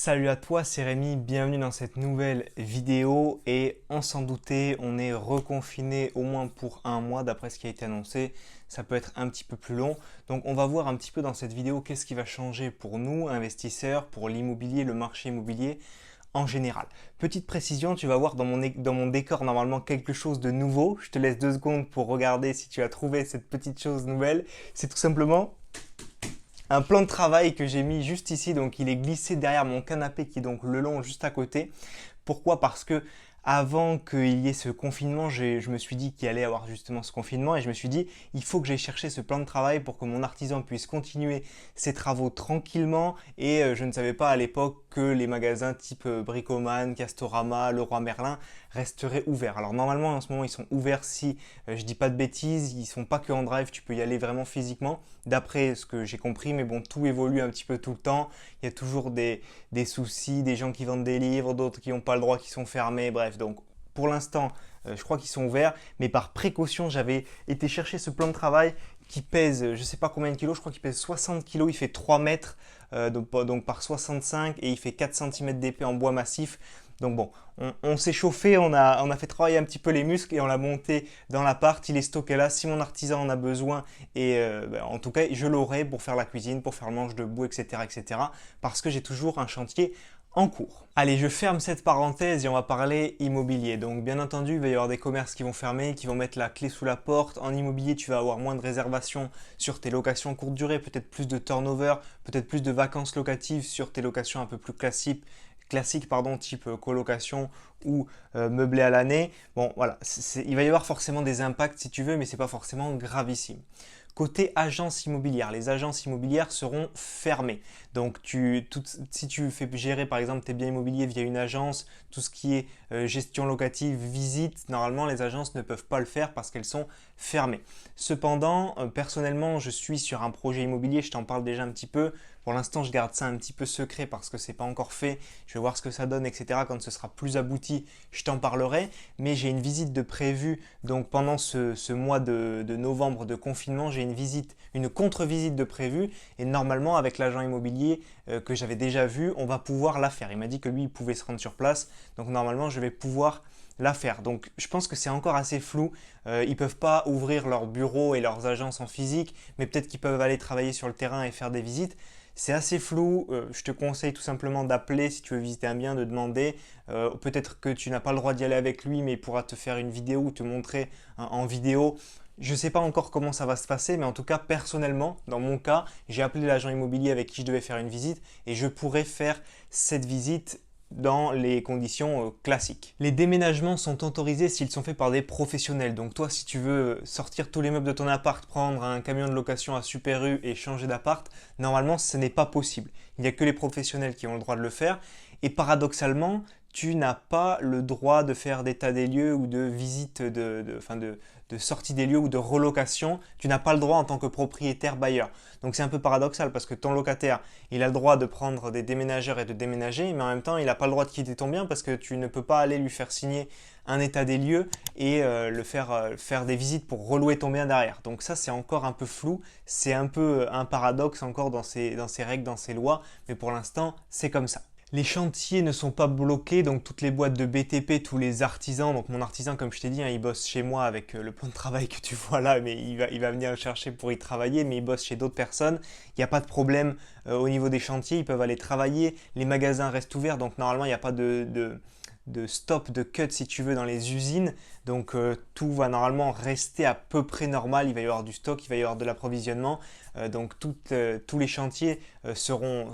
Salut à toi, c'est Rémi, bienvenue dans cette nouvelle vidéo et on s'en doutait, on est reconfiné au moins pour un mois d'après ce qui a été annoncé, ça peut être un petit peu plus long. Donc on va voir un petit peu dans cette vidéo qu'est-ce qui va changer pour nous, investisseurs, pour l'immobilier, le marché immobilier en général. Petite précision, tu vas voir dans mon décor normalement quelque chose de nouveau, je te laisse 2 secondes pour regarder si tu as trouvé cette petite chose nouvelle, c'est tout simplement un plan de travail que j'ai mis juste ici, donc il est glissé derrière mon canapé qui est donc le long juste à côté. Pourquoi? Parce que avant qu'il y ait ce confinement, je me suis dit qu'il allait y avoir justement ce confinement et je me suis dit il faut que j'aille chercher ce plan de travail pour que mon artisan puisse continuer ses travaux tranquillement et je ne savais pas à l'époque que les magasins type Bricoman, Castorama, Leroy Merlin resteraient ouverts. Alors normalement en ce moment ils sont ouverts si je dis pas de bêtises, ils sont pas que en drive, tu peux y aller vraiment physiquement d'après ce que j'ai compris, mais bon tout évolue un petit peu tout le temps, il y a toujours des soucis, des gens qui vendent des livres, d'autres qui n'ont pas le droit, qui sont fermés, bref. Donc pour l'instant, je crois qu'ils sont ouverts, mais par précaution, j'avais été chercher ce plan de travail qui pèse, je ne sais pas combien de kilos, je crois qu'il pèse 60 kilos, il fait 3 mètres, donc par 65 et il fait 4 cm d'épais en bois massif. Donc bon, on s'est chauffé, on a fait travailler un petit peu les muscles et on l'a monté dans l'appart. Il est stocké là si mon artisan en a besoin. Et en tout cas, je l'aurai pour faire la cuisine, pour faire le manche debout, etc. etc. parce que j'ai toujours un chantier en cours. Allez, je ferme cette parenthèse et on va parler immobilier. Donc bien entendu, il va y avoir des commerces qui vont fermer, qui vont mettre la clé sous la porte. En immobilier, tu vas avoir moins de réservations sur tes locations courte durée, peut-être plus de turnover, peut-être plus de vacances locatives sur tes locations un peu plus classiques, type colocation ou meublé à l'année. Bon, voilà, il va y avoir forcément des impacts si tu veux, mais ce n'est pas forcément gravissime. Côté agence immobilière, les agences immobilières seront fermées. Donc si tu fais gérer par exemple tes biens immobiliers via une agence, tout ce qui est gestion locative, visite, normalement les agences ne peuvent pas le faire parce qu'elles sont fermées. Cependant, personnellement, je suis sur un projet immobilier, je t'en parle déjà un petit peu. Pour l'instant, je garde ça un petit peu secret parce que c'est pas encore fait. Je vais voir ce que ça donne, etc. Quand ce sera plus abouti, je t'en parlerai. Mais j'ai une visite de prévue. Donc pendant ce mois de novembre de confinement, j'ai une contre-visite de prévue. Et normalement, avec l'agent immobilier que j'avais déjà vu, on va pouvoir la faire. Il m'a dit que lui, il pouvait se rendre sur place. Donc normalement, je vais pouvoir la faire. Donc je pense que c'est encore assez flou. Ils ne peuvent pas ouvrir leurs bureaux et leurs agences en physique, mais peut-être qu'ils peuvent aller travailler sur le terrain et faire des visites. C'est assez flou, je te conseille tout simplement d'appeler si tu veux visiter un bien, de demander. Peut-être que tu n'as pas le droit d'y aller avec lui, mais il pourra te faire une vidéo ou te montrer en vidéo. Je ne sais pas encore comment ça va se passer, mais en tout cas, personnellement, dans mon cas, j'ai appelé l'agent immobilier avec qui je devais faire une visite et je pourrais faire cette visite dans les conditions classiques. Les déménagements sont autorisés s'ils sont faits par des professionnels. Donc toi, si tu veux sortir tous les meubles de ton appart, prendre un camion de location à Super U et changer d'appart, normalement, ce n'est pas possible. Il n'y a que les professionnels qui ont le droit de le faire. Et paradoxalement, tu n'as pas le droit de faire d'état des lieux ou de visite de sortie des lieux ou de relocation. Tu n'as pas le droit en tant que propriétaire bailleur. Donc c'est un peu paradoxal parce que ton locataire, il a le droit de prendre des déménageurs et de déménager, mais en même temps, il n'a pas le droit de quitter ton bien parce que tu ne peux pas aller lui faire signer un état des lieux et faire des visites pour relouer ton bien derrière. Donc ça, c'est encore un peu flou. C'est un peu un paradoxe encore dans ces règles, dans ces lois, mais pour l'instant, c'est comme ça. Les chantiers ne sont pas bloqués, donc toutes les boîtes de BTP, tous les artisans, donc mon artisan comme je t'ai dit, il bosse chez moi avec le plan de travail que tu vois là, mais il va venir le chercher pour y travailler, mais il bosse chez d'autres personnes. Il n'y a pas de problème au niveau des chantiers, ils peuvent aller travailler, les magasins restent ouverts, donc normalement il n'y a pas de stop, de cut si tu veux dans les usines. Donc tout va normalement rester à peu près normal. Il va y avoir du stock, il va y avoir de l'approvisionnement. Donc tous les chantiers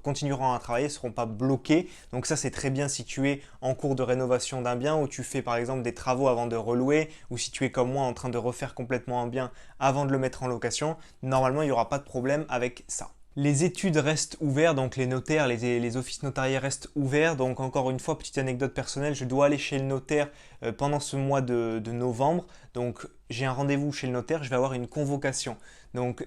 continueront à travailler, ne seront pas bloqués. Donc ça c'est très bien si tu es en cours de rénovation d'un bien ou tu fais par exemple des travaux avant de relouer ou si tu es comme moi en train de refaire complètement un bien avant de le mettre en location. Normalement il n'y aura pas de problème avec ça. Les études restent ouvertes, donc les notaires, les offices notariés restent ouverts. Donc encore une fois, petite anecdote personnelle, je dois aller chez le notaire pendant ce mois de novembre. Donc j'ai un rendez-vous chez le notaire, je vais avoir une convocation. Donc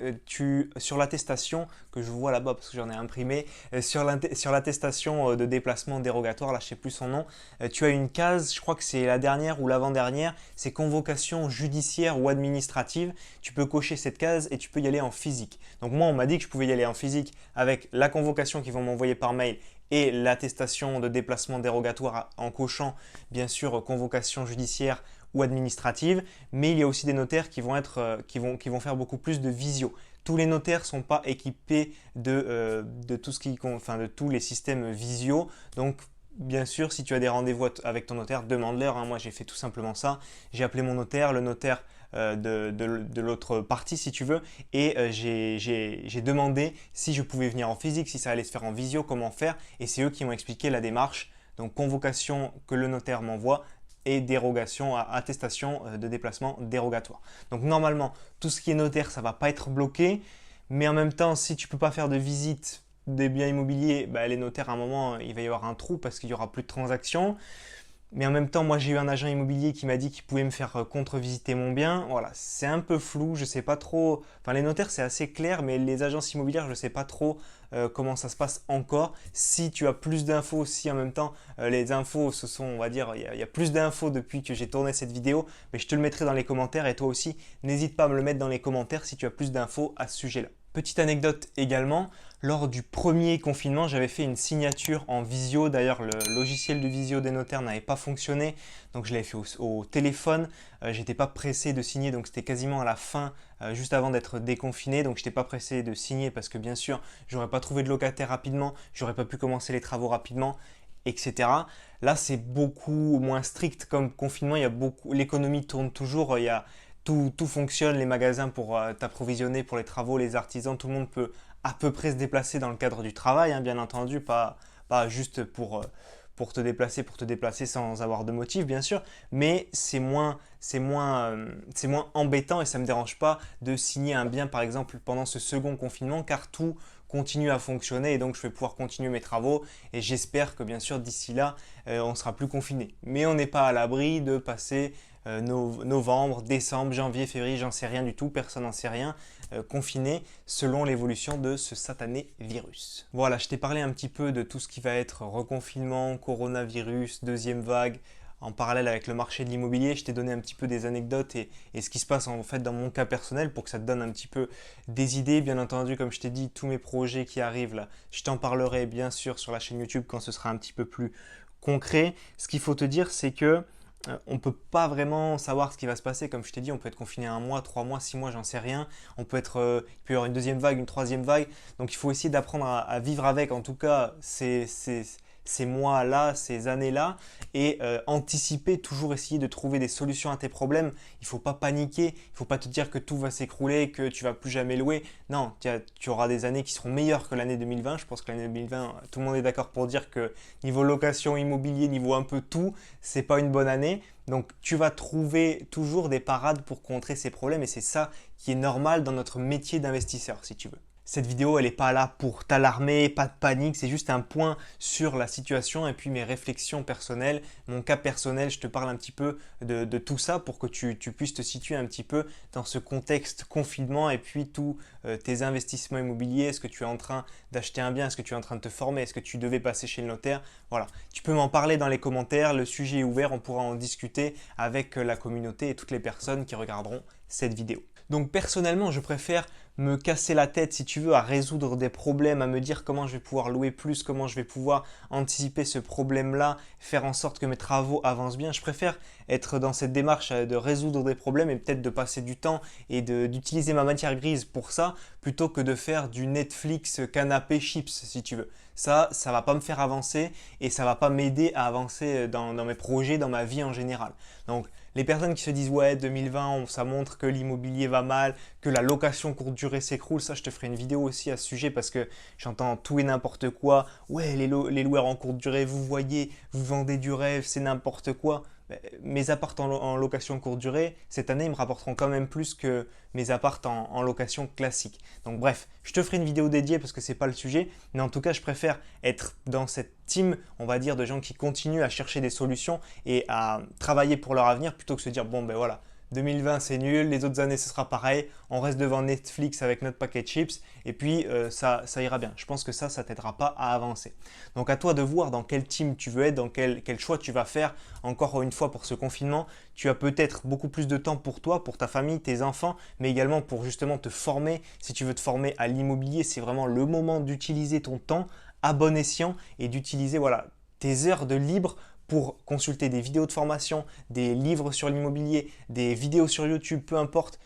sur l'attestation que je vois là-bas parce que j'en ai imprimé, sur l'attestation de déplacement dérogatoire, là je sais plus son nom, tu as une case, je crois que c'est la dernière ou l'avant-dernière, c'est convocation judiciaire ou administrative. Tu peux cocher cette case et tu peux y aller en physique. Donc moi on m'a dit que je pouvais y aller en physique avec la convocation qu'ils vont m'envoyer par mail et l'attestation de déplacement dérogatoire en cochant bien sûr convocation judiciaire ou administrative, mais il y a aussi des notaires qui vont faire beaucoup plus de visio. Tous les notaires ne sont pas équipés de tous les systèmes visio, donc bien sûr, si tu as des rendez-vous avec ton notaire, demande-leur. Moi, j'ai fait tout simplement ça. J'ai appelé mon notaire, le notaire de l'autre partie, si tu veux, et j'ai demandé si je pouvais venir en physique, si ça allait se faire en visio, comment faire, et c'est eux qui m'ont expliqué la démarche. Donc, convocation que le notaire m'envoie et dérogation, attestation de déplacement dérogatoire. Donc, normalement, tout ce qui est notaire, ça ne va pas être bloqué, mais en même temps, si tu ne peux pas faire de visite des biens immobiliers, les notaires, à un moment, il va y avoir un trou parce qu'il n'y aura plus de transactions. Mais en même temps, moi, j'ai eu un agent immobilier qui m'a dit qu'il pouvait me faire contre-visiter mon bien. Voilà, c'est un peu flou, je ne sais pas trop. Enfin, les notaires, c'est assez clair, mais les agences immobilières, je ne sais pas trop comment ça se passe encore. Si tu as plus d'infos, si en même temps, les infos, on va dire, il y a plus d'infos depuis que j'ai tourné cette vidéo, mais je te le mettrai dans les commentaires et toi aussi, n'hésite pas à me le mettre dans les commentaires si tu as plus d'infos à ce sujet-là. Petite anecdote également, lors du premier confinement, j'avais fait une signature en visio. D'ailleurs, le logiciel de visio des notaires n'avait pas fonctionné, donc je l'avais fait au téléphone. J'étais pas pressé de signer, donc c'était quasiment à la fin, juste avant d'être déconfiné. Donc je n'étais pas pressé de signer parce que bien sûr, j'aurais pas trouvé de locataire rapidement, j'aurais pas pu commencer les travaux rapidement, etc. Là, c'est beaucoup moins strict comme confinement. L'économie tourne toujours. Tout fonctionne, les magasins pour t'approvisionner pour les travaux, les artisans, tout le monde peut à peu près se déplacer dans le cadre du travail, hein, bien entendu, pas juste pour te déplacer sans avoir de motif, bien sûr, mais c'est moins embêtant et ça ne me dérange pas de signer un bien, par exemple, pendant ce second confinement, car tout continue à fonctionner et donc je vais pouvoir continuer mes travaux et j'espère que bien sûr d'ici là on sera plus confiné. Mais on n'est pas à l'abri de passer novembre, décembre, janvier, février, j'en sais rien du tout, personne n'en sait rien, confiné selon l'évolution de ce satané virus. Voilà, je t'ai parlé un petit peu de tout ce qui va être reconfinement, coronavirus, deuxième vague, en parallèle avec le marché de l'immobilier. Je t'ai donné un petit peu des anecdotes et ce qui se passe en fait dans mon cas personnel pour que ça te donne un petit peu des idées. Bien entendu, comme je t'ai dit, tous mes projets qui arrivent là, je t'en parlerai bien sûr sur la chaîne YouTube quand ce sera un petit peu plus concret. Ce qu'il faut te dire, c'est que on ne peut pas vraiment savoir ce qui va se passer. Comme je t'ai dit, on peut être confiné 1 mois, 3 mois, 6 mois, j'en sais rien. Il peut y avoir une deuxième vague, une troisième vague. Donc il faut essayer d'apprendre à vivre avec, en tout cas, ces mois-là, ces années-là, et anticiper, toujours essayer de trouver des solutions à tes problèmes. Il ne faut pas paniquer, il ne faut pas te dire que tout va s'écrouler, que tu ne vas plus jamais louer. Non, tu auras des années qui seront meilleures que l'année 2020. Je pense que l'année 2020, tout le monde est d'accord pour dire que niveau location, immobilier, niveau un peu tout, c'est pas une bonne année. Donc tu vas trouver toujours des parades pour contrer ces problèmes et c'est ça qui est normal dans notre métier d'investisseur, si tu veux. Cette vidéo, elle n'est pas là pour t'alarmer, pas de panique, c'est juste un point sur la situation et puis mes réflexions personnelles, mon cas personnel, je te parle un petit peu de tout ça pour que tu puisses te situer un petit peu dans ce contexte confinement et puis tous tes investissements immobiliers, est-ce que tu es en train d'acheter un bien, est-ce que tu es en train de te former, est-ce que tu devais passer chez le notaire, voilà. Tu peux m'en parler dans les commentaires, le sujet est ouvert, on pourra en discuter avec la communauté et toutes les personnes qui regarderont cette vidéo. Donc personnellement, je préfère me casser la tête, si tu veux, à résoudre des problèmes, à me dire comment je vais pouvoir louer plus, comment je vais pouvoir anticiper ce problème-là, faire en sorte que mes travaux avancent bien. Je préfère être dans cette démarche de résoudre des problèmes et peut-être de passer du temps et d'utiliser ma matière grise pour ça, plutôt que de faire du Netflix canapé chips, si tu veux. Ça va pas me faire avancer et ça va pas m'aider à avancer dans mes projets, dans ma vie en général. Donc, les personnes qui se disent « ouais, 2020, ça montre que l'immobilier va mal, que la location courte durée s'écroule », ça je te ferai une vidéo aussi à ce sujet parce que j'entends tout et n'importe quoi. « Ouais, les loueurs en courte durée, vous voyez, vous vendez du rêve, c'est n'importe quoi ». Mes apparts en location courte durée, cette année, ils me rapporteront quand même plus que mes apparts en location classique. Donc bref, je te ferai une vidéo dédiée parce que ce n'est pas le sujet. Mais en tout cas, je préfère être dans cette team, on va dire, de gens qui continuent à chercher des solutions et à travailler pour leur avenir plutôt que se dire, bon ben voilà, 2020 c'est nul, les autres années ce sera pareil, on reste devant Netflix avec notre paquet de chips et puis ça ira bien. Je pense que ça t'aidera pas à avancer. Donc à toi de voir dans quel team tu veux être, dans quel choix tu vas faire. Encore une fois pour ce confinement, tu as peut-être beaucoup plus de temps pour toi, pour ta famille, tes enfants, mais également pour justement te former. Si tu veux te former à l'immobilier, c'est vraiment le moment d'utiliser ton temps à bon escient et d'utiliser voilà, tes heures de libre pour consulter des vidéos de formation, des livres sur l'immobilier, des vidéos sur YouTube, peu importe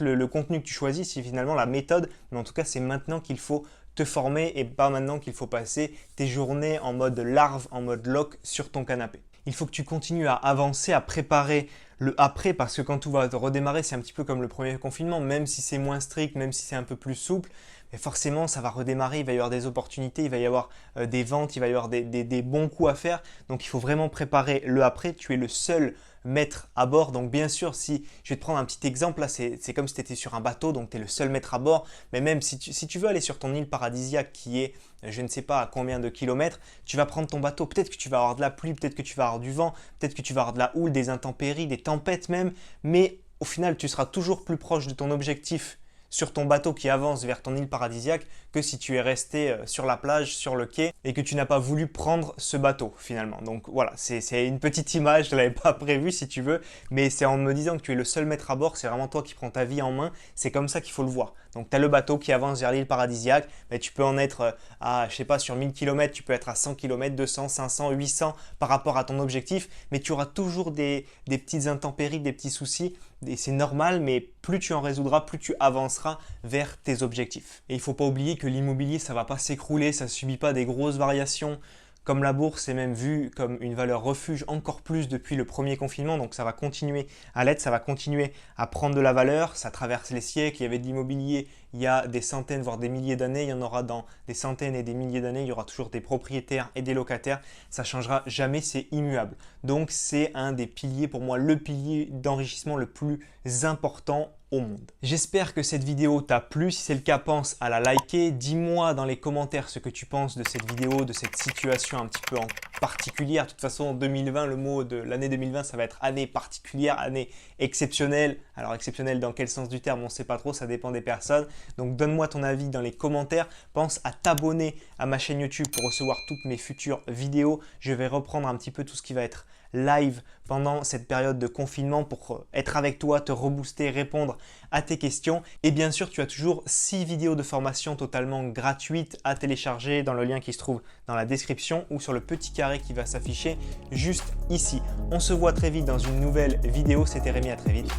le contenu que tu choisis, c'est finalement la méthode, mais en tout cas c'est maintenant qu'il faut te former et pas maintenant qu'il faut passer tes journées en mode larve, en mode lock sur ton canapé. Il faut que tu continues à avancer, à préparer le après parce que quand tout va redémarrer, c'est un petit peu comme le premier confinement, même si c'est moins strict, même si c'est un peu plus souple, mais forcément ça va redémarrer, il va y avoir des opportunités, il va y avoir des ventes, il va y avoir des bons coups à faire. Donc il faut vraiment préparer le après, tu es le seul maître à bord. Donc bien sûr, si je vais te prendre un petit exemple, là c'est comme si tu étais sur un bateau, donc tu es le seul maître à bord, mais même si tu veux aller sur ton île paradisiaque qui est je ne sais pas à combien de kilomètres, tu vas prendre ton bateau, peut-être que tu vas avoir de la pluie, peut-être que tu vas avoir du vent, peut-être que tu vas avoir de la houle, des intempéries, des tempêtes même, mais au final tu seras toujours plus proche de ton objectif sur ton bateau qui avance vers ton île paradisiaque que si tu es resté sur la plage, sur le quai et que tu n'as pas voulu prendre ce bateau finalement. Donc voilà, c'est une petite image, je ne l'avais pas prévue si tu veux, mais c'est en me disant que tu es le seul maître à bord, c'est vraiment toi qui prends ta vie en main, c'est comme ça qu'il faut le voir. Donc tu as le bateau qui avance vers l'île paradisiaque, mais tu peux en être à, je sais pas, sur 1000 km, tu peux être à 100 km, 200, 500, 800 par rapport à ton objectif, mais tu auras toujours des petites intempéries, des petits soucis, et c'est normal, mais plus tu en résoudras, plus tu avanceras vers tes objectifs. Et il ne faut pas oublier que l'immobilier, ça ne va pas s'écrouler, ça ne subit pas des grosses variations. Comme la bourse est même vue comme une valeur refuge encore plus depuis le premier confinement, donc ça va continuer à l'être, ça va continuer à prendre de la valeur, ça traverse les siècles, il y avait de l'immobilier il y a des centaines voire des milliers d'années, il y en aura dans des centaines et des milliers d'années, il y aura toujours des propriétaires et des locataires, ça ne changera jamais, c'est immuable. Donc c'est un des piliers, pour moi le pilier d'enrichissement le plus important au monde. J'espère que cette vidéo t'a plu, si c'est le cas pense à la liker, dis-moi dans les commentaires ce que tu penses de cette vidéo, de cette situation un petit peu en particulière. De toute façon 2020, le mot de l'année 2020 ça va être année particulière, année exceptionnelle. Alors exceptionnelle dans quel sens du terme, on ne sait pas trop, ça dépend des personnes. Donc donne-moi ton avis dans les commentaires, pense à t'abonner à ma chaîne YouTube pour recevoir toutes mes futures vidéos. Je vais reprendre un petit peu tout ce qui va être live pendant cette période de confinement pour être avec toi, te rebooster, répondre à tes questions. Et bien sûr, tu as toujours 6 vidéos de formation totalement gratuites à télécharger dans le lien qui se trouve dans la description ou sur le petit carré qui va s'afficher juste ici. On se voit très vite dans une nouvelle vidéo. C'était Rémi, à très vite.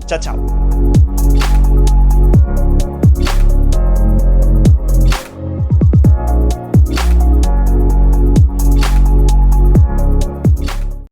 Ciao, ciao!